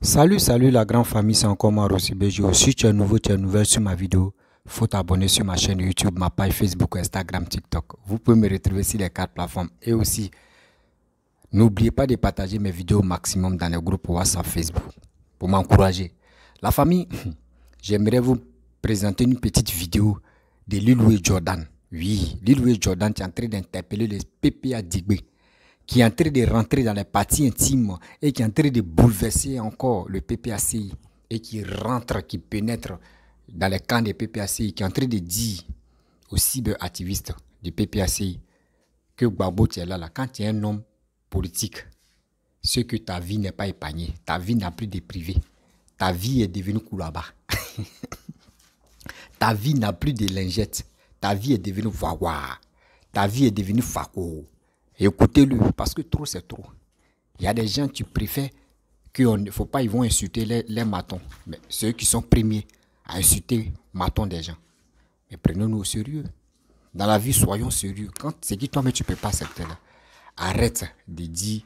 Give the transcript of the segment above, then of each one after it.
Salut la grande famille, c'est encore moi Rossi Bejo. Si tu es nouveau, tu es nouvelle sur ma vidéo, faut t'abonner sur ma chaîne YouTube, ma page Facebook, Instagram, TikTok. Vous pouvez me retrouver sur les 4 plateformes. Et aussi, n'oubliez pas de partager mes vidéos au maximum dans les groupes WhatsApp, Facebook, pour m'encourager. La famille, j'aimerais vous présenter une petite vidéo de Lil Wayne Jordan. Oui, Lil Wayne Jordan est en train d'interpeller les PPA Digbe, qui est en train de rentrer dans les parties intimes et qui est en train de bouleverser encore le PPACI et qui rentre, qui pénètre dans les camps des PPACI, qui est en train de dire aux cyberactivistes du PPACI que Gbagbo, tu es là, quand tu es un homme politique, ce que ta vie n'est pas épargnée, ta vie n'a plus de privé, ta vie est devenue Koulaba. Ta vie n'a plus de lingettes, ta vie est devenue Wawa, ta vie est devenue Fako. Écoutez-le, parce que trop c'est trop. Il y a des gens qui préfèrent qu'il ne faut pas, ils vont insulter les matons. Mais ceux qui sont premiers à insulter matons des gens. Mais prenons-nous au sérieux. Dans la vie, soyons sérieux. Quand c'est qui toi, mais tu ne peux pas accepter là. Arrête de dire,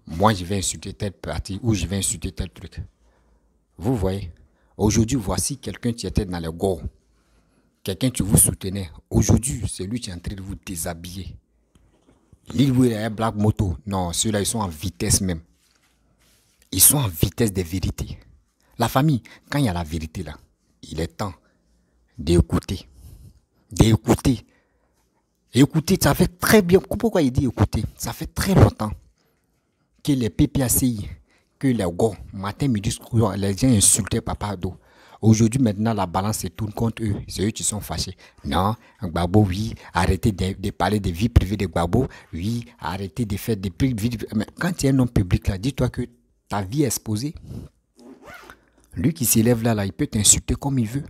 moi je vais insulter telle partie ou je vais insulter tel truc. Vous voyez, aujourd'hui, voici quelqu'un qui était dans le gore. Quelqu'un qui vous soutenait. Aujourd'hui, c'est lui qui est en train de vous déshabiller. Lil Wayne et Black Moto, non, ceux-là, ils sont en vitesse même. Ils sont en vitesse des vérités. La famille, quand il y a la vérité là, il est temps d'écouter. D'écouter. Écouter, ça fait très bien. Pourquoi il dit écouter? Ça fait très longtemps que les PPACI, que les gars, matin, midi, soir, les gens insultaient Papa Ado. Aujourd'hui, maintenant, la balance se tourne contre eux. C'est eux qui sont fâchés. Non, Gbagbo, oui, arrêtez de parler de vie privée de Gbagbo. Oui, arrêtez de faire des prix de vie. Mais quand tu es un homme public, là, dis-toi que ta vie est exposée. Lui qui s'élève là, il peut t'insulter comme il veut.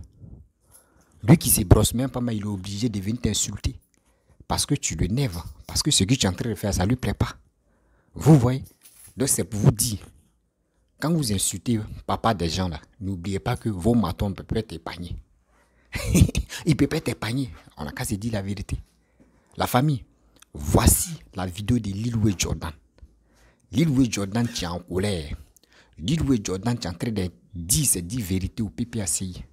Lui qui se brosse même pas mal, il est obligé de venir t'insulter. Parce que tu le nèves. Parce que ce que tu es en train de faire, ça ne lui plaît pas. Vous voyez? Donc c'est pour vous dire. Quand vous insultez papa des gens là, n'oubliez pas que vos matons peuvent être épargnés. Ils peuvent être épargnés. On n'a qu'à se dire la vérité. La famille, voici la vidéo de Lil Wayne Jordan. Lil Wayne Jordan qui est en colère. Lil Wayne Jordan qui est en train de dire cette vérité au PPACI.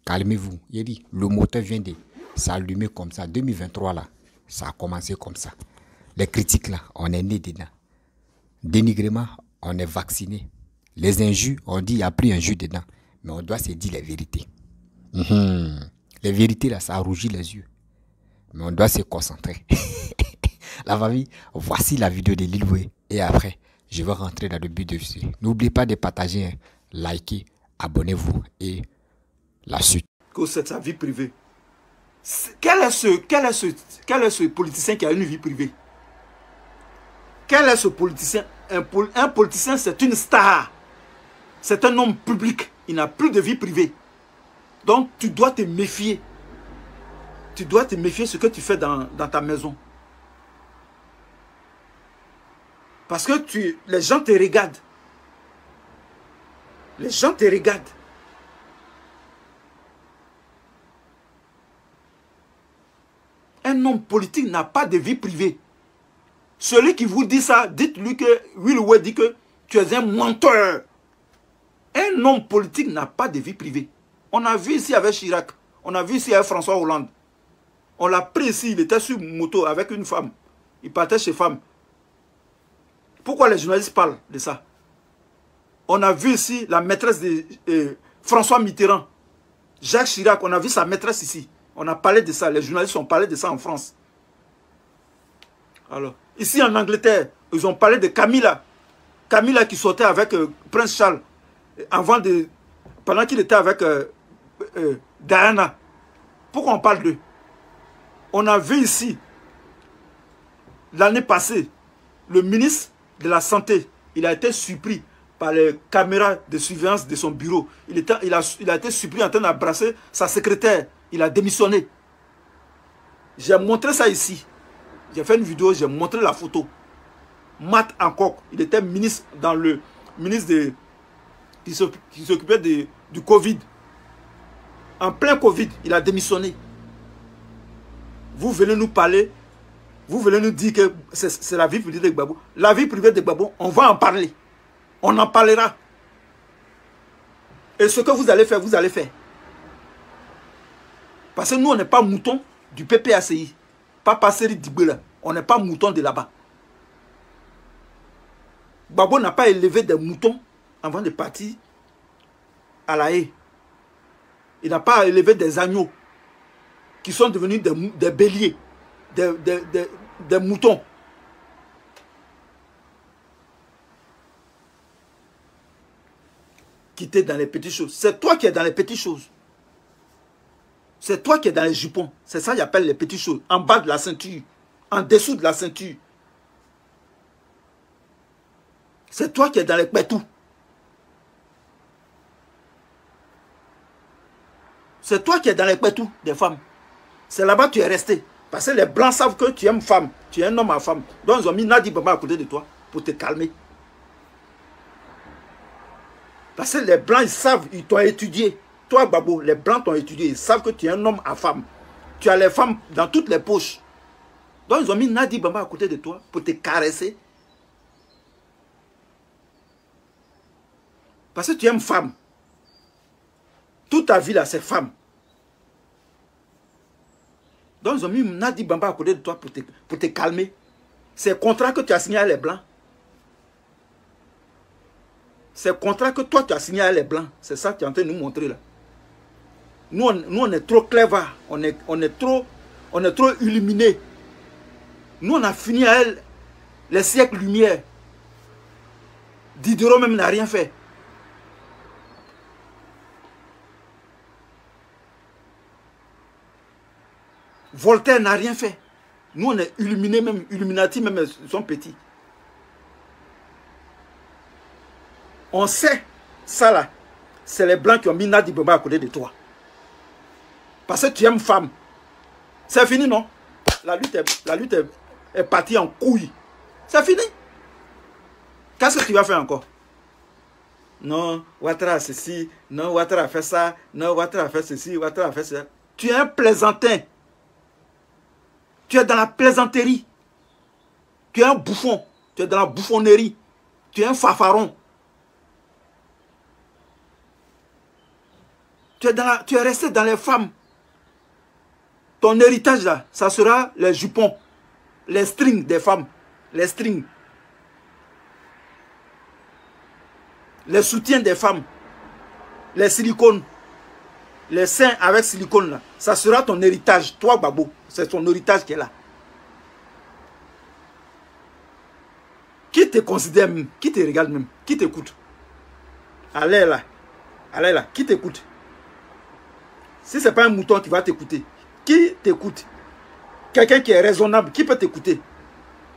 Calmez-vous. Il dit, le moteur vient de s'allumer comme ça. 2023 là, ça a commencé comme ça. Les critiques là, on est né dedans. Dénigrement, on est vacciné. Les injures, on dit qu'il n'y a plus injures dedans. Mais on doit se dire les vérités. Les vérités, là, ça rougit les yeux. Mais on doit se concentrer. La famille, voici la vidéo de Lil Wayne. Et après, je vais rentrer dans le but de ce. N'oubliez pas de partager, liker, abonnez-vous et la suite. Que c'est sa vie privée. Quel est ce politicien qui a une vie privée? Quel est ce politicien? Un politicien, c'est une star. C'est un homme public. Il n'a plus de vie privée. Donc, tu dois te méfier. Tu dois te méfier de ce que tu fais dans ta maison. Parce que les gens te regardent. Les gens te regardent. Un homme politique n'a pas de vie privée. Celui qui vous dit ça, dites-lui que Lil Wayne dit que tu es un menteur. Un homme politique n'a pas de vie privée. On a vu ici avec Chirac. On a vu ici avec François Hollande. On l'a pris ici, il était sur moto avec une femme. Il partait chez femme. Pourquoi les journalistes parlent de ça? On a vu ici la maîtresse de François Mitterrand. Jacques Chirac, on a vu sa maîtresse ici. On a parlé de ça. Les journalistes ont parlé de ça en France. Alors, ici en Angleterre, ils ont parlé de Camilla. Camilla qui sortait avec Prince Charles. Pendant qu'il était avec Diana. Pourquoi on parle d'eux? On a vu ici, l'année passée, le ministre de la Santé, il a été surpris par les caméras de surveillance de son bureau. Il a été surpris en train d'embrasser sa secrétaire. Il a démissionné. J'ai montré ça ici. J'ai fait une vidéo, j'ai montré la photo. Matt Hancock, il était ministre qui s'occupait du Covid. En plein Covid, il a démissionné. Vous venez nous parler, vous venez nous dire que c'est la vie privée de Gbagbo. La vie privée de Gbagbo, on va en parler. On en parlera. Et ce que vous allez faire, vous allez faire. Parce que nous, on n'est pas moutons du PPACI. Pas Passeri Dibela. On n'est pas moutons de là-bas. Gbagbo n'a pas élevé des moutons avant de partir à la haie. Il n'a pas élevé des agneaux qui sont devenus des béliers, des moutons. Qui était dans les petites choses. C'est toi qui es dans les petites choses. C'est toi qui es dans les jupons. C'est ça qu'ils appellent les petites choses. En bas de la ceinture. En dessous de la ceinture. C'est toi qui es dans les pétous. C'est toi qui es dans les pétous des femmes. C'est là-bas que tu es resté. Parce que les blancs savent que tu es une femme. Tu es un homme à femme. Donc ils ont mis Nadi Bamba à côté de toi pour te calmer. Parce que les blancs, ils savent, ils t'ont étudié. Toi, Gbagbo, les blancs t'ont étudié. Ils savent que tu es un homme à femme. Tu as les femmes dans toutes les poches. Donc ils ont mis Nadi Bamba à côté de toi pour te caresser. Parce que tu es une femme. Toute ta vie là, c'est femme. Donc ils ont mis Nadi Bamba à côté de toi pour te calmer. C'est le contrat que tu as signé à les blancs. C'est le contrat que toi tu as signé à les blancs. C'est ça que tu es en train de nous montrer là. Nous on est trop clever. On est trop illuminés. Nous on a fini à elle les siècles lumière. Diderot même n'a rien fait. Voltaire n'a rien fait. Nous, on est illuminés, même Illuminati, même ils sont petits. On sait, ça là, c'est les blancs qui ont mis Nadi Bamba à côté de toi. Parce que tu es une femme. C'est fini, non? La lutte est partie en couille. C'est fini. Qu'est-ce que tu vas faire encore? Non, Ouattara a ceci, non, Ouattara a fait ça, non, Ouattara a fait ceci, Ouattara a fait ça. Tu es un plaisantin. Tu es dans la plaisanterie. Tu es un bouffon. Tu es dans la bouffonnerie. Tu es un fafaron. Tu es resté dans les femmes. Ton héritage là, ça sera les jupons, les strings des femmes, les strings, les soutiens des femmes, les silicones, les seins avec silicone là. Ça sera ton héritage. Toi, Gbagbo, c'est ton héritage qui est là. Qui te considère même, qui te regarde même, qui t'écoute? Allez là, qui t'écoute? Si ce n'est pas un mouton qui va t'écouter, qui t'écoute? Quelqu'un qui est raisonnable, qui peut t'écouter?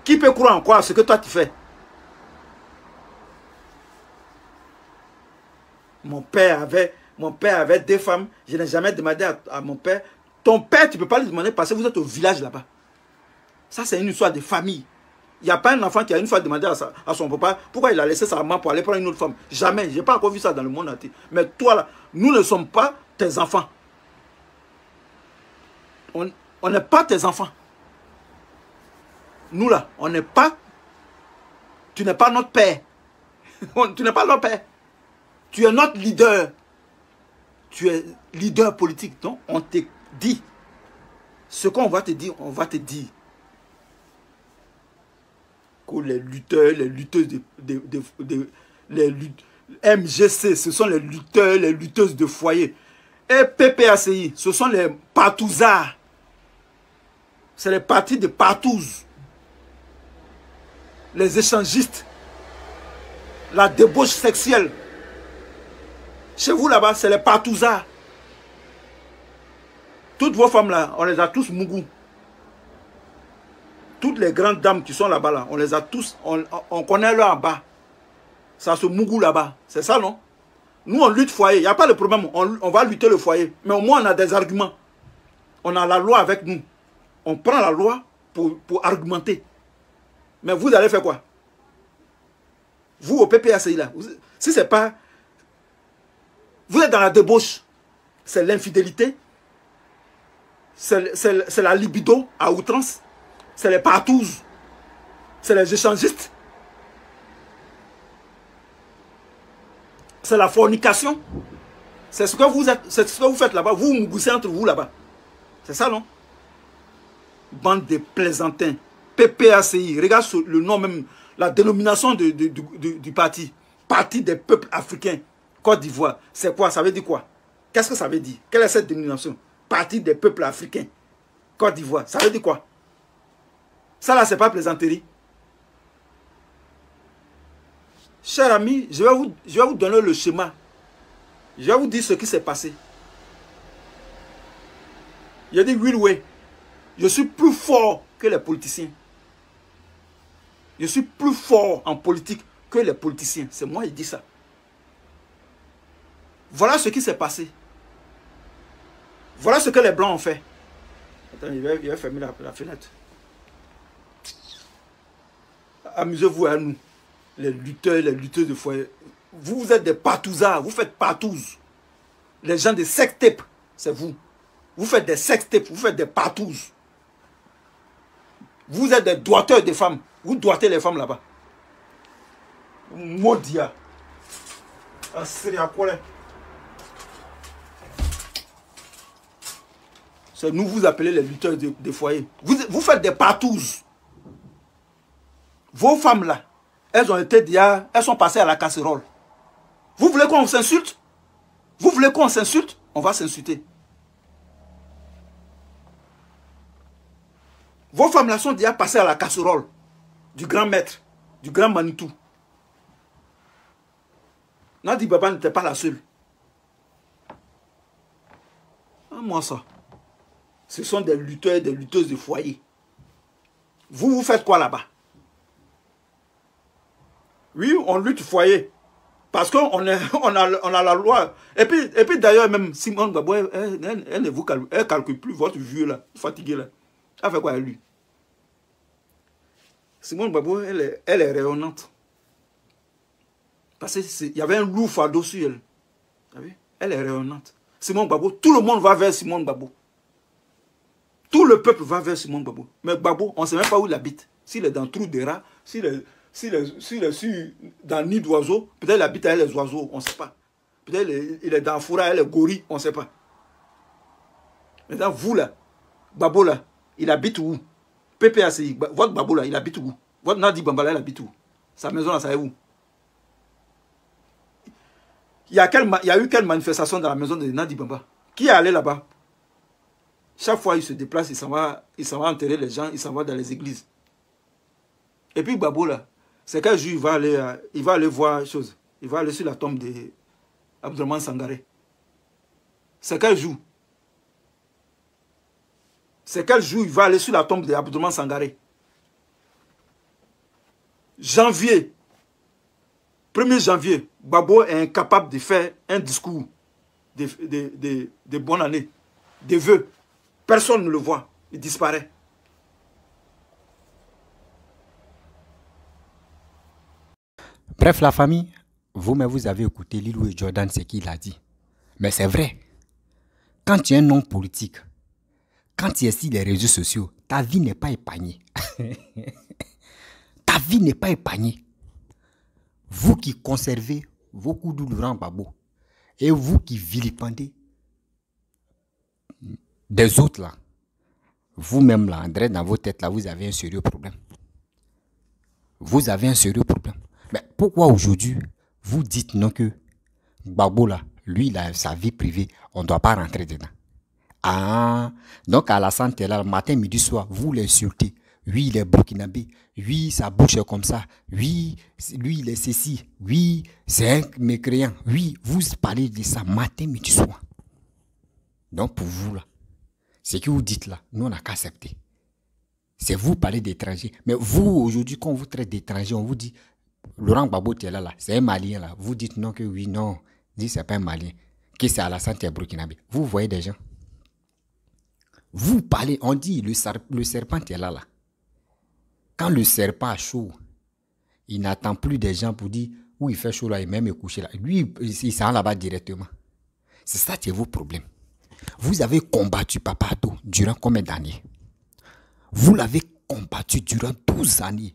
Qui peut croire en quoi ce que toi tu fais? Mon père avait deux femmes. Je n'ai jamais demandé à mon père. Ton père, tu ne peux pas lui demander parce que vous êtes au village là-bas. Ça, c'est une histoire de famille. Il n'y a pas un enfant qui a une fois demandé à son papa pourquoi il a laissé sa maman pour aller prendre une autre femme. Jamais. Je n'ai pas encore vu ça dans le monde entier. Mais toi, là, nous ne sommes pas tes enfants. On n'est pas tes enfants. Nous, là, on n'est pas... Tu n'es pas notre père. Tu n'es pas notre père. Tu es notre leader. Tu es leader politique. Donc, on te dit. Ce qu'on va te dire, on va te dire. Que les lutteurs, les lutteuses MGC, ce sont les lutteurs, les lutteuses de foyer. Et PPACI, ce sont les partouzards. C'est les partis de partouze. Les échangistes. La débauche sexuelle. Chez vous là-bas, c'est les partouzards. Toutes vos femmes là, on les a tous mougou. Toutes les grandes dames qui sont là-bas, là, on les a tous, on connaît là en bas. Ça se mougou là-bas. C'est ça, non? Nous, on lutte foyer. Il n'y a pas de problème. On va lutter le foyer. Mais au moins, on a des arguments. On a la loi avec nous. On prend la loi pour argumenter. Mais vous allez faire quoi? Vous, au PPACI, là, si c'est pas... Vous êtes dans la débauche. C'est l'infidélité. C'est la libido à outrance. C'est les partouzes. C'est les échangistes. C'est la fornication. C'est ce que vous êtes, c'est ce que vous faites là-bas. Vous moussez entre vous là-bas. C'est ça, non? Bande de plaisantins. PPACI. Regarde le nom même, la dénomination du parti. Parti des peuples africains. Côte d'Ivoire. C'est quoi? Ça veut dire quoi? Qu'est-ce que ça veut dire? Quelle est cette dénomination? Parti des peuples africains. Côte d'Ivoire. Ça veut dire quoi? Ça là, c'est pas plaisanterie. Chers amis, je vais vous donner le schéma. Je vais vous dire ce qui s'est passé. Il a dit, Wilway, je suis plus fort que les politiciens. Je suis plus fort en politique que les politiciens. C'est moi qui dis ça. Voilà ce qui s'est passé. Voilà ce que les Blancs ont fait. Attends, il va fermer la fenêtre. Amusez-vous à nous, les lutteurs, les lutteuses de foyer. Vous êtes des partouzards, vous faites partouze. Les gens des sex-tapes, c'est vous. Vous faites des sex-tapes, vous faites des partouzes. Vous êtes des doigteurs des femmes. Vous doigtez les femmes là-bas. Maudia. C'est nous vous appelez les lutteurs de foyer. Vous faites des partouzes. Vos femmes là, elles ont été déjà, elles sont passées à la casserole. Vous voulez qu'on s'insulte? Vous voulez qu'on s'insulte? On va s'insulter. Vos femmes là sont déjà passées à la casserole du grand maître, du grand Manitou. Nadi Baba n'était pas la seule. Ah, moi ça. Ce sont des lutteurs et des lutteuses de foyer. Vous faites quoi là-bas? Oui, on lutte foyer. Parce qu'on on a la loi. Et puis d'ailleurs, même Simone Gbagbo, elle ne calcule plus votre vieux là, fatigué là. Elle fait quoi elle lui? Simone Gbagbo, elle est rayonnante. Parce qu'il y avait un loup fardeau sur elle. Vous avez vu? Elle est rayonnante. Simone Gbagbo, tout le monde va vers Simone Gbagbo. Tout le peuple va vers Simone Gbagbo. Mais Gbagbo, on ne sait même pas où il habite. S'il est dans le trou des rats, s'il est dans le nid d'oiseaux, peut-être il habite avec les oiseaux, on ne sait pas. Peut-être il est dans la forêt avec les gorilles, on ne sait pas. Maintenant, vous là, Gbagbo là, il habite où? PPACI, votre Gbagbo là, il habite où? Votre Nadi Bambala, il habite où? Sa maison là, ça est où? Il y a eu quelle manifestation dans la maison de Nadi Bamba? Qui est allé là-bas? Chaque fois il se déplace, il s'en va enterrer les gens, il s'en va dans les églises. Et puis Gbagbo là, c'est quel jour il va aller voir chose. Il va aller sur la tombe de Abdourahmane Sangaré. C'est quel jour? C'est quel jour il va aller sur la tombe de Abdourahmane Sangaré? Janvier. 1er janvier, Gbagbo est incapable de faire un discours de bonne année, de vœux. Personne ne le voit, il disparaît. Bref, la famille, vous-même vous avez écouté Lilou et Jordan ce qu'il a dit. Mais c'est vrai. Quand tu es un homme politique, quand tu es sur les réseaux sociaux, ta vie n'est pas épargnée. Ta vie n'est pas épargnée. Vous qui conservez vos coups de Laurent Gbagbo et vous qui vilipendez des autres là, vous-même là, André, dans vos têtes là, vous avez un sérieux problème. Vous avez un sérieux problème. Mais pourquoi aujourd'hui, vous dites non que Gbagbo là, lui, il a sa vie privée, on ne doit pas rentrer dedans. Ah, donc à la santé là, matin, midi, soir, vous l'insultez. Oui, il est burkinabé. Oui, sa bouche est comme ça. Oui, lui, il est ceci. Oui, c'est un mécréant. Oui, vous parlez de ça matin, midi, soir. Donc pour vous là, ce que vous dites là, nous on n'a qu'à accepter. C'est vous parler d'étrangers. Mais vous, aujourd'hui, quand on vous traite d'étrangers, on vous dit, Laurent Gbagbo, tu es là, c'est un Malien là. Vous dites non que oui, non. Dites c'est pas un Malien. Que c'est Alassane, tu es burkinabé. Vous voyez des gens. Vous parlez, on dit, le serpent est là. Quand le serpent a chaud, il n'attend plus des gens pour dire où il fait chaud là et même il couche là. Lui, il s'en va là-bas directement. C'est ça qui est vos problèmes. Vous avez combattu Papa Ato durant combien d'années? Vous l'avez combattu durant 12 années.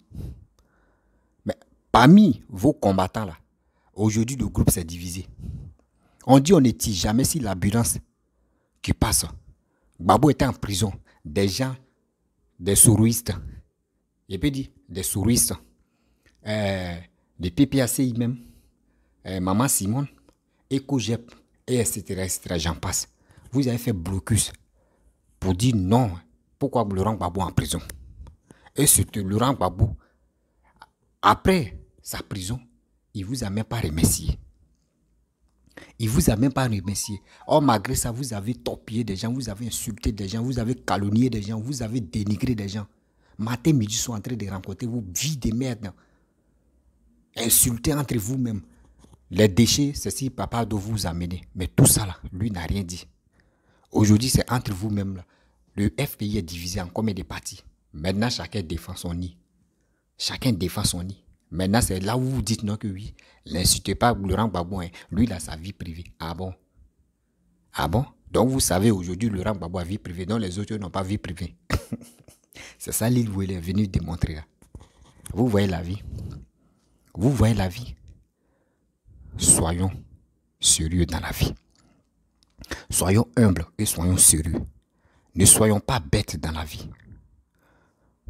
Mais parmi vos combattants là, aujourd'hui le groupe s'est divisé. On dit on ne tire jamais si l'ambulance qui passe. Gbagbo était en prison. Des gens, des sourouistes. Je peux dire, des sourouistes. Des PPACI même. Maman Simone. EcoGep. Et etc. J'en passe. Vous avez fait blocus pour dire non. Pourquoi Laurent Gbagbo en prison? Et surtout, Laurent Gbagbo, après sa prison, il ne vous a même pas remercié. Il ne vous a même pas remercié. Or, malgré ça, vous avez torpillé des gens, vous avez insulté des gens, vous avez calomnié des gens, vous avez dénigré des gens. Matin, midi, sont en train de rencontrer vos vies de merde. Insulter entre vous-même. Les déchets, c'est si papa doit vous amener. Mais tout ça, là, lui n'a rien dit. Aujourd'hui, c'est entre vous-même. Le FPI est divisé en combien de parties? Maintenant, chacun défend son nid. Chacun défend son nid. Maintenant, c'est là où vous dites non que oui. N'insultez pas Laurent Gbagbo. Hein. Lui, il a sa vie privée. Ah bon? Ah bon? Donc, vous savez, aujourd'hui, Laurent Gbagbo a vie privée. Donc, les autres n'ont pas vie privée. C'est ça l'île où il est venu démontrer. Là. Vous voyez la vie? Vous voyez la vie? Soyons sérieux dans la vie. Soyons humbles et soyons sérieux. Ne soyons pas bêtes dans la vie.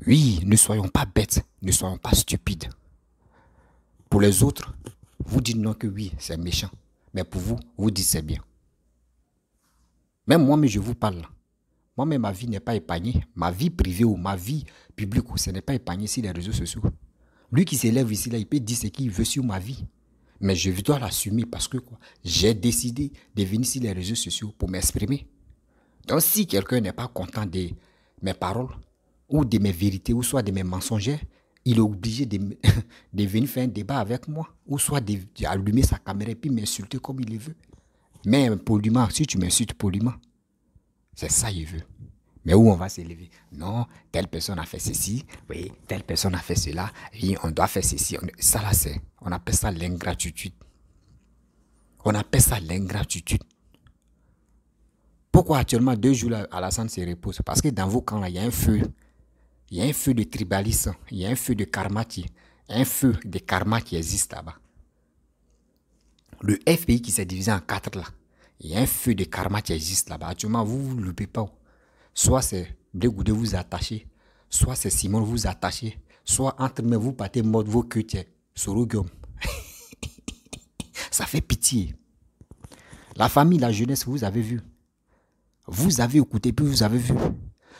Oui, ne soyons pas bêtes, ne soyons pas stupides. Pour les autres, vous dites non que oui, c'est méchant. Mais pour vous, vous dites c'est bien. Même moi, mais je vous parle. Moi-même, ma vie n'est pas épargnée. Ma vie privée ou ma vie publique, ce n'est pas épargné sur les réseaux sociaux. Lui qui s'élève ici, là, il peut dire ce qu'il veut sur ma vie. Mais je dois l'assumer parce que j'ai décidé de venir sur les réseaux sociaux pour m'exprimer. Donc, si quelqu'un n'est pas content de mes paroles, ou de mes vérités, ou soit de mes mensonges, il est obligé de venir faire un débat avec moi, ou soit d'allumer sa caméra et puis m'insulter comme il le veut. Mais poliment, si tu m'insultes poliment, c'est ça qu'il veut. Mais où on va s'élever? Non, telle personne a fait ceci, oui, telle personne a fait cela, oui, on doit faire ceci. Ça là, on appelle ça l'ingratitude. On appelle ça l'ingratitude. Pourquoi actuellement 2 jours là, Alassane se repose? Parce que dans vos camps là, il y a un feu. Il y a un feu de tribalisme, il y a un feu de karma qui existe là-bas. Le FPI qui s'est divisé en 4 là, il y a un feu de karma qui existe là-bas. Actuellement, vous ne loupez pas. Soit c'est Blegoudé vous attachez, soit c'est Simon vous attachez, soit entre mais vous partez mode vos queues, Sorogum. Ça fait pitié. La famille, la jeunesse, vous avez vu. Vous avez écouté, puis vous avez vu.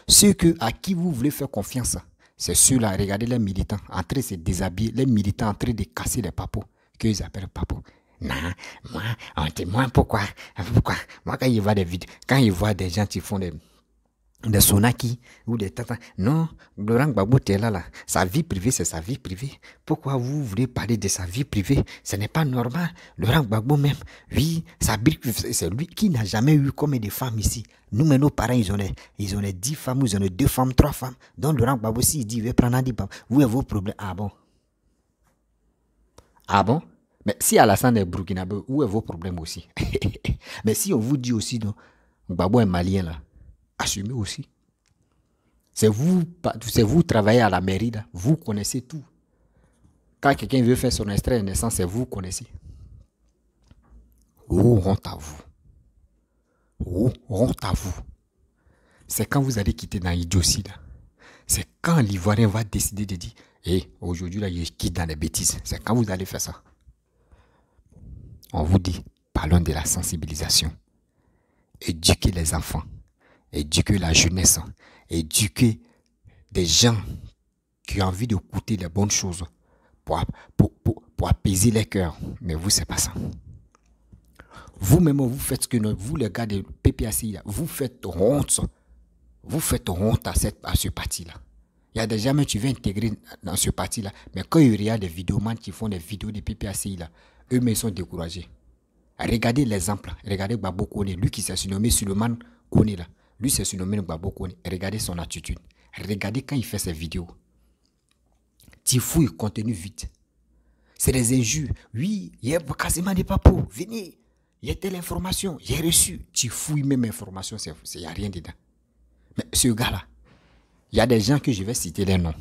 Ceux à qui vous voulez faire confiance, c'est ceux-là, regardez les militants en train de se déshabiller, les militants en train de casser les papos, qu'ils appellent papos. Non, moi, pourquoi? Moi, quand ils voient des vidéos, quand ils voient des gens qui font des sonaki ou des tatas, non, Laurent Gbagbo est là, sa vie privée, c'est sa vie privée. Pourquoi vous voulez parler de sa vie privée? Ce n'est pas normal. Laurent Gbagbo même, oui, c'est lui qui n'a jamais eu combien de femmes ici. Nous, mais nos parents, ils ont 10 femmes, ils ont 2 femmes, 3 femmes. Donc Laurent Gbagbo, s'il dit, il veut prendre 10 femmes, où est vos problèmes? Ah bon? Ah bon? Mais si Alassane est burkinabé, où est vos problèmes aussi? Mais si on vous dit aussi, non, Gbagbo est malien là, assumez aussi. C'est vous travaillez à la mairie là, vous connaissez tout. Quand quelqu'un veut faire son extrait de naissance, c'est vous connaissez. Oh, honte à vous. Oh, honte à vous. C'est quand vous allez quitter dans l'idiotie là. C'est quand l'Ivoirien va décider de dire, aujourd'hui là, il quitte dans les bêtises. C'est quand vous allez faire ça. On vous dit, parlons de la sensibilisation. Éduquer les enfants. Éduquer la jeunesse. Éduquer des gens qui ont envie d'écouter les bonnes choses pour apaiser les cœurs. Mais vous, c'est pas ça. Vous-même, vous faites ce que vous, les gars de PPACI, vous faites honte. Vous faites honte à ce parti-là. Il y a des gens, mais tu veux intégrer dans ce parti-là. Mais quand il y a des vidéomans qui font des vidéos de PPACI, là, eux-mêmes ils sont découragés. Regardez l'exemple. Regardez Gbagbo Kone. Lui qui s'est surnommé Suleiman Kone, là. Lui s'est surnommé Gbagbo Kone. Regardez son attitude. Regardez quand il fait ses vidéos. Tu fouilles contenu vite. C'est des injures. Oui, il y a quasiment des papos. Venez. Il y a telle information. J'ai reçu. Tu fouilles même information. Il n'y a rien dedans. Mais ce gars-là, il y a des gens que je vais citer les noms.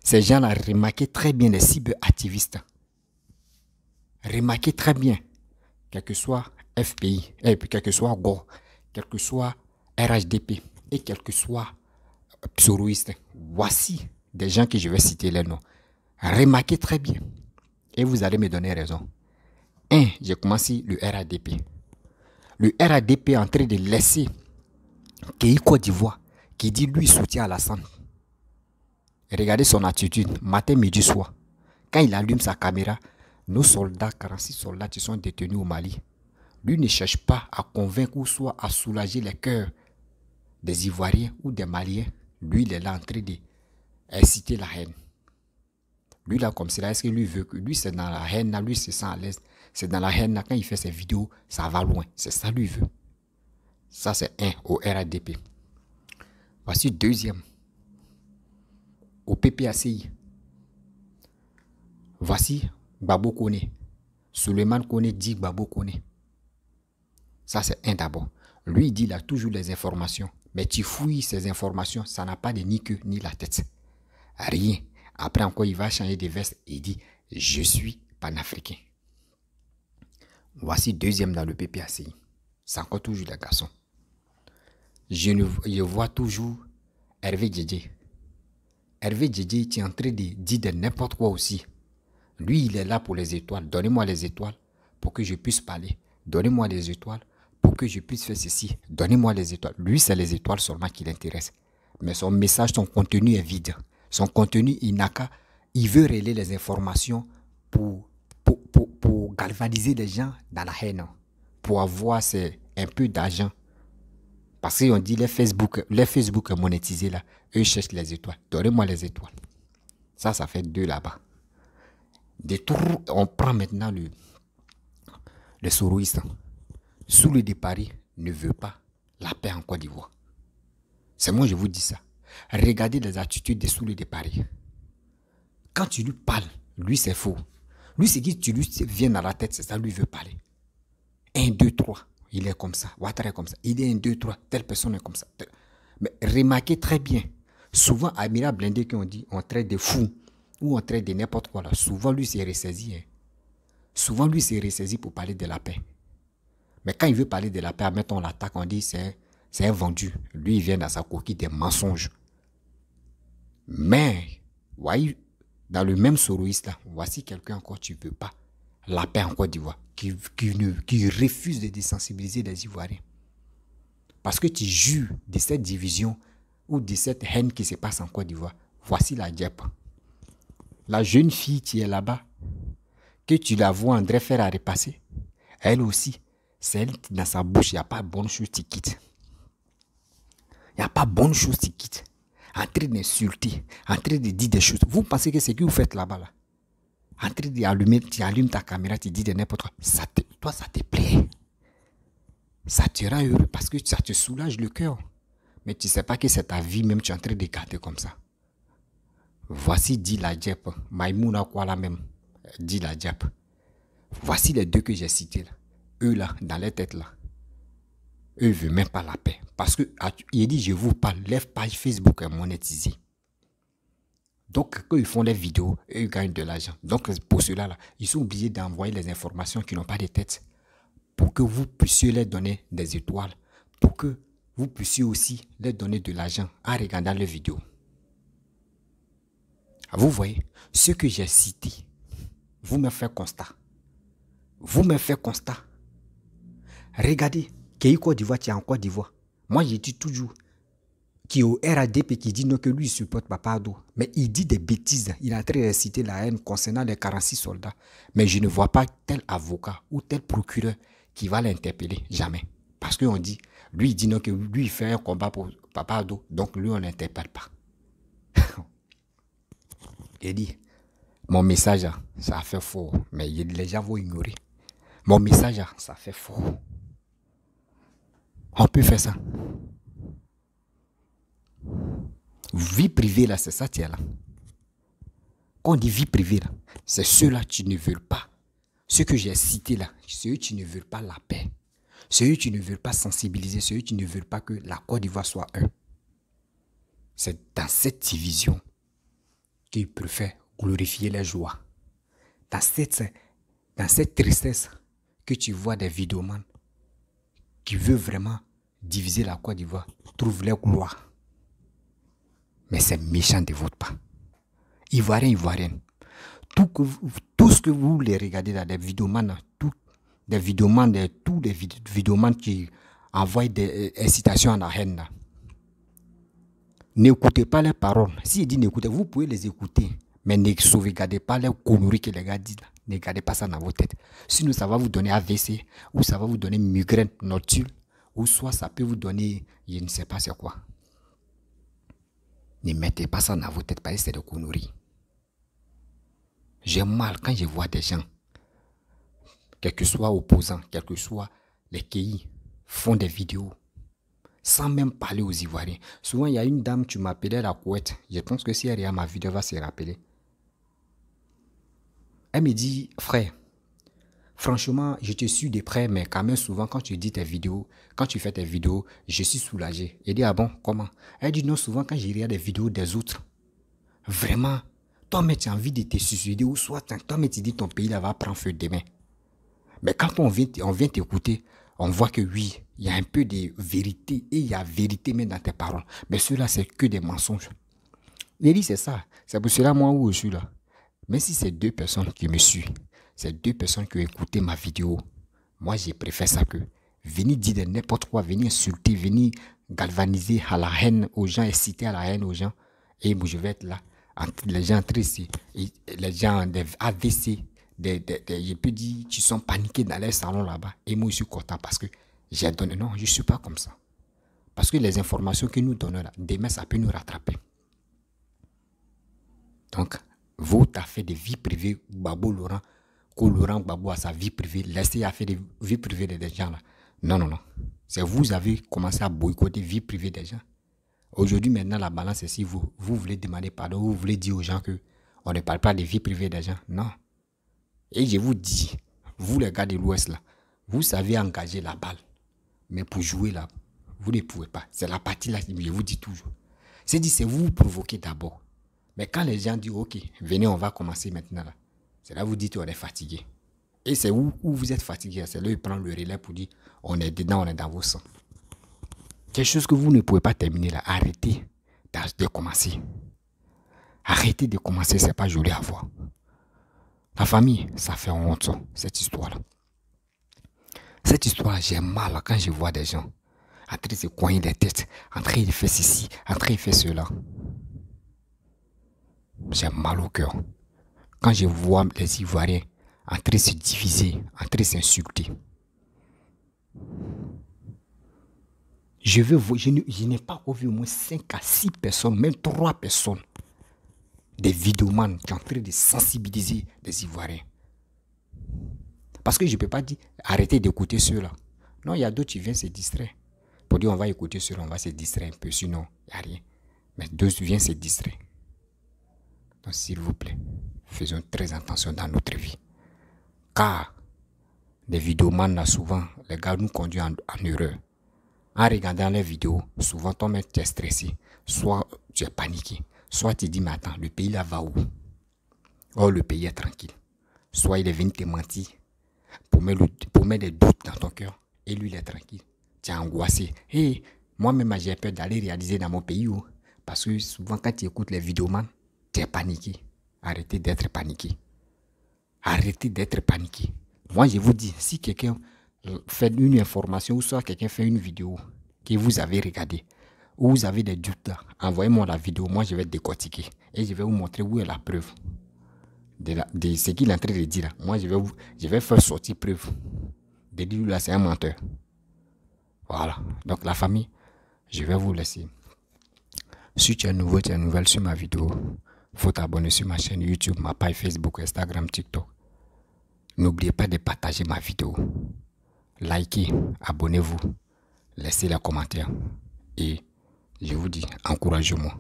Ces gens-là remarquaient très bien les cyberactivistes. Remarquez très bien, quel que soit FPI, et puis quel que soit GO, quel que soit RHDP, et quel que soit Soroiste, voici des gens que je vais citer les noms. Remarquez très bien, et vous allez me donner raison. 1. J'ai commencé le RADP. Le RADP est en train de laisser Kéi Côte d'Ivoire, qui dit lui soutient Alassane. Regardez son attitude, matin, midi, soir. Quand il allume sa caméra, nos soldats, 46 soldats qui sont détenus au Mali, lui ne cherche pas à convaincre ou soit à soulager les cœurs des Ivoiriens ou des Maliens. Lui, il est là en train d'inciter la haine. Lui, là, comme c'est là, est-ce que lui veut que lui, c'est dans la haine, là, lui, se sent à l'aise. C'est dans la haine, là, quand il fait ses vidéos, ça va loin. C'est ça, lui, veut. Ça, c'est 1 au RADP. Voici deuxième. Au PPACI. Voici Babo Kone. Suleiman Kone dit Babo Kone. Ça, c'est 1 d'abord. Lui, il dit, il a toujours les informations. Mais tu fouilles ces informations, ça n'a pas de ni queue ni la tête. Rien. Après encore, il va changer de veste et il dit, je suis panafricain. Voici deuxième dans le PPACI. C'est encore toujours les garçons. Je vois toujours Hervé Djedje. Hervé Djedje, tu es en train de dire de n'importe quoi aussi. Lui, il est là pour les étoiles. Donnez-moi les étoiles pour que je puisse parler. Donnez-moi les étoiles pour que je puisse faire ceci. Donnez-moi les étoiles. Lui, c'est les étoiles seulement qui l'intéressent. Mais son message, son contenu est vide. Son contenu, il veut relayer les informations pour galvaniser les gens dans la haine. Pour avoir un peu d'argent. Parce qu'on dit les Facebook monétisés là, eux cherchent les étoiles. Donnez-moi les étoiles. Ça fait 2 là-bas. On prend maintenant le Soroiste. Soulé de Paris ne veut pas la paix en Côte d'Ivoire. C'est moi je vous dis ça. Regardez les attitudes des Soulé de Paris. Quand tu lui parles, lui c'est faux. Lui c'est qui tu lui viens à la tête, c'est ça, lui veut parler. 1, 2, 3. Il est comme ça. Ouattara est comme ça. Il est 1, 2, 3. Telle personne est comme ça. Mais remarquez très bien. Souvent, Amira Blindé, qui on dit, on traite de fou ou on traite de n'importe quoi là. Souvent, lui, c'est ressaisi. Hein. Souvent, lui, c'est ressaisi pour parler de la paix. Mais quand il veut parler de la paix, mettons, on l'attaque, on dit, c'est un vendu. Lui, il vient dans sa coquille des mensonges. Mais, voyez, dans le même soroïste là, voici quelqu'un encore, tu ne peux pas. La paix en Côte d'Ivoire, qui refuse de désensibiliser les Ivoiriens. Parce que tu jures de cette division ou de cette haine qui se passe en Côte d'Ivoire. Voici la Djep. La jeune fille qui est là-bas, que tu la vois André faire à repasser, elle aussi, c'est elle dans sa bouche, il n'y a pas bonne chose qui quitte. Il n'y a pas bonne chose qui quitte. En train d'insulter, en train de dire des choses. Vous pensez que c'est ce que vous faites là-bas là? En train d'allumer, tu allumes ta caméra, tu dis de n'importe quoi. Toi, ça te plaît. Ça te rend heureux parce que ça te soulage le cœur. Mais tu ne sais pas que c'est ta vie même, tu es en train de garder comme ça. Voici dit la Djep, Maïmouna Kuala même, dit la Djep. Voici les 2 que j'ai cités là. Eux là, dans les têtes là. Eux ne veulent même pas la paix. Parce qu'il dit, je vous parle, leur page Facebook est monétisée. Donc, quand ils font les vidéos, eux, ils gagnent de l'argent. Donc, pour cela, là, ils sont obligés d'envoyer les informations qui n'ont pas de tête pour que vous puissiez leur donner des étoiles, pour que vous puissiez aussi leur donner de l'argent en regardant les vidéos. Vous voyez, ce que j'ai cité, vous me faites constat. Vous me faites constat. Regardez, Kéi Côte d'Ivoire, tu es en Côte d'Ivoire. Moi, je dis toujours, qui est au RADP qui dit non que lui il supporte Papado. Mais il dit des bêtises. Il est en train de citer la haine concernant les 46 soldats. Mais je ne vois pas tel avocat ou tel procureur qui va l'interpeller. Jamais. Parce qu'on dit, lui il dit non que lui il fait un combat pour Papado. Donc lui on n'interpelle pas. Il dit, mon message ça a fait fort. Mais les gens vont ignorer. Mon message ça fait fort. On peut faire ça. Vie privée là, c'est ça tu es là. Quand on dit vie privée là, c'est ceux-là qui ne veulent pas. Ceux que j'ai cités là, ceux qui ne veulent pas la paix. Ceux qui ne veulent pas sensibiliser, ceux qui ne veulent pas que la Côte d'Ivoire soit un. C'est dans cette division qu'ils préfèrent glorifier les joies. Dans cette tristesse que tu vois des vidéomans qui veut vraiment diviser la Côte d'Ivoire trouvent leur gloire. Mais c'est méchant de votre part. Ivoiriens, Ivoiriennes, tout ce que vous les regardez là, des vidéomans, tous les vidéomans qui envoient des incitations à la haine là. N'écoutez pas les paroles. S'il dit n'écoutez, vous pouvez les écouter. Mais ne sauvegardez pas les conneries que les gars disent. Ne gardez pas ça dans vos têtes. Sinon, ça va vous donner AVC, ou ça va vous donner migraine nocturne, ou soit ça peut vous donner, je ne sais pas c'est quoi. Ne mettez pas ça dans vos têtes parce que c'est des conneries. J'ai mal quand je vois des gens, quels que soient opposants, quels que soient les pays, font des vidéos sans même parler aux Ivoiriens. Souvent, il y a une dame, tu m'appelais la Couette. Je pense que si elle regarde ma vidéo, elle va se rappeler. Elle me dit, frère, franchement, je te suis de près, mais quand même souvent, quand tu dis tes vidéos, quand tu fais tes vidéos, je suis soulagé. Elle dit, ah bon, comment? Elle dit, non, souvent, quand je regarde des vidéos des autres, vraiment, toi, mais tu as envie de te suicider, ou soit, toi, mais tu dis, ton pays là va prendre feu demain. Mais quand on vient t'écouter, on voit que oui, il y a un peu de vérité, et il y a vérité même dans tes paroles. Mais cela, c'est que des mensonges. Elle dit, c'est ça. C'est pour cela, moi, où je suis là. Mais si c'est 2 personnes qui me suivent, c'est 2 personnes qui ont écouté ma vidéo, moi, je préfère ça que venir dire de n'importe quoi, venir insulter, venir galvaniser à la haine aux gens, exciter à la haine aux gens. Et moi, je vais être là, les gens tristes, les gens des AVC, je peux dire qu'ils sont paniqués dans les salons là-bas. Et moi, je suis content parce que j'ai donné. Non, je ne suis pas comme ça. Parce que les informations que nous donnons là, demain, ça peut nous rattraper. Donc, vous, tu as fait des vies privées, Gbagbo Laurent, que Laurent Gbagbo a sa vie privée, laissez à faire des vies privées des gens là. Non, non, non. C'est vous avez commencé à boycotter vie privée des gens. Aujourd'hui, maintenant, la balance est si vous voulez demander pardon, vous voulez dire aux gens qu'on ne parle pas des vies privées des gens. Non. Et je vous dis, vous les gars de l'Ouest là, vous savez engager la balle. Mais pour jouer là, vous ne pouvez pas. C'est la partie là, je vous dis toujours. C'est vous provoquer d'abord. Mais quand les gens disent, ok, venez, on va commencer maintenant là. C'est là que vous dites, on est fatigué. Et c'est où vous êtes fatigué. C'est là où il prend le relais pour dire, on est dedans, on est dans vos sangs. Quelque chose que vous ne pouvez pas terminer là. Arrêtez de commencer. Arrêtez de commencer, c'est pas joli à voir. La famille, ça fait honte, cette histoire-là. Cette histoire, j'ai mal quand je vois des gens en train de se coigner des têtes, en train de faire ceci, en train de faire cela. J'ai mal au cœur. Quand je vois les Ivoiriens en train de se diviser, en train de s'insulter. Je n'ai pas vu au moins 5 à 6 personnes, même 3 personnes, des vidéomans qui sont en train de sensibiliser les Ivoiriens. Parce que je ne peux pas dire arrêtez d'écouter ceux-là. Non, il y a d'autres qui viennent se distraire. Pour dire on va écouter ceux-là, on va se distraire un peu, sinon il n'y a rien. Mais d'autres viennent se distraire. Donc s'il vous plaît, faisons très attention dans notre vie. Car les vidéomans là, souvent, les gars nous conduisent en erreur. En regardant les vidéos, souvent toi-même tu es stressé, soit tu es paniqué, soit tu dis mais attends, le pays là va où? Oh, le pays est tranquille. Soit il est venu te mentir pour mettre des doutes dans ton cœur et lui il est tranquille. Tu es angoissé. Et moi-même j'ai peur d'aller réaliser dans mon pays parce que souvent quand tu écoutes les vidéomans, tu es paniqué. Arrêtez d'être paniqué. Arrêtez d'être paniqué. Moi je vous dis, si quelqu'un fait une information ou soit quelqu'un fait une vidéo que vous avez regardée ou vous avez des doutes là, envoyez-moi la vidéo, moi je vais décortiquer et je vais vous montrer où est la preuve de ce qu'il est en train de dire là. Moi je vais faire sortir preuve de dire là c'est un menteur. Voilà, donc la famille, je vais vous laisser. Si tu es nouveau, tu es nouvelle sur ma vidéo, faut t'abonner sur ma chaîne YouTube, ma page Facebook, Instagram, TikTok. N'oubliez pas de partager ma vidéo. Likez, abonnez-vous, laissez les commentaires et je vous dis, encouragez-moi.